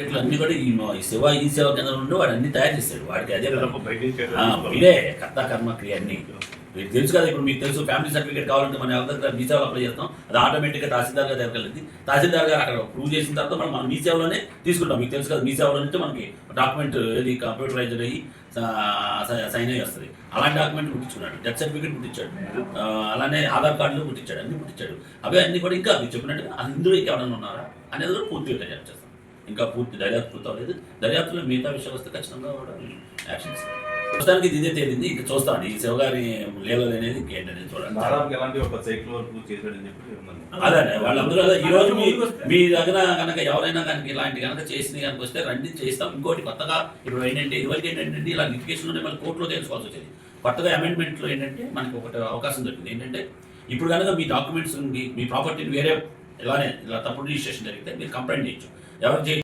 ఇట్లా అన్ని కూడా ఈ సేవా కేంద్రం నుండి వాడు అన్ని తయారు చేస్తాడు. వాడికి అదే ఇదే కర్త కర్మ క్రియ అన్ని మీకు తెలుసు కదా. ఇప్పుడు మీకు తెలుసు ఫ్యామిలీ సర్టిఫికేట్ కావాలంటే మనం ఎవరి దగ్గర మీ సేవలో అప్లై చేస్తాం. అది ఆటోమేటిక్గా తహసీల్దార్ గారి దగ్గరికి వెళ్తుంది. తహసీల్దార్ గారు అక్కడ ప్రూవ్ చేసిన తర్వాత మనం మీ సేవలోనే తీసుకుంటాం. మీకు తెలుసు కదా, మీ సేవలో నుంచి మనకి డాక్యుమెంట్ ఏది కంప్యూటరైజ్డ్ అయ్యి సైన్ అయ్యి వస్తుంది. అలాంటి డాక్యుమెంట్ పుట్టించుకున్నాడు, డెత్ సర్టిఫికేట్ పుట్టించాడు, అలానే ఆధార్ కార్డులు పుట్టించాడు, అన్ని పుట్టించాడు. అవే అన్ని కూడా ఇంకా మీరు చెప్పినట్టుగా అందులో ఇంకా ఎవరైనా ఉన్నారా అనేది కూడా పూర్తిగా దర్యాప్తు చేస్తాం. ఇంకా పూర్తి దర్యాప్తు పూర్తి అవ్వలేదు. దర్యాప్తులో మిగతా విషయాలు వస్తే ఖచ్చితంగా కూడా యాక్షన్స్. ప్రస్తుతానికి ఇది ఇదే తేలింది. ఇంకా చూస్తాను ఈ శివగారి లీలలు అనేది ఇంకేంటనేది చూడండి. అదే వాళ్ళందరూ ఈ రోజు మీ దగ్గర కనుక ఎవరైనా కనుక ఇలాంటి కనుక చేసింది కనుక వస్తే రండి చేస్తాం. ఇంకోటి కొత్తగా ఇప్పుడు ఏంటంటే ఇదివరకు ఏంటంటే ఇలా లిటిగేషన్లోనే మళ్ళీ కోర్టులో తెలుసుకోవాల్సి వచ్చేది. కొత్తగా అమెండ్మెంట్లో ఏంటంటే మనకి ఒకటి అవకాశం దొరికింది. ఏంటంటే ఇప్పుడు కనుక మీ డాక్యుమెంట్స్ మీ ప్రాపర్టీని వేరే ఇలా తప్పుడు రిజిస్ట్రేషన్ జరిగితే మీరు కంప్లైంట్ చేయొచ్చు. ఎవరు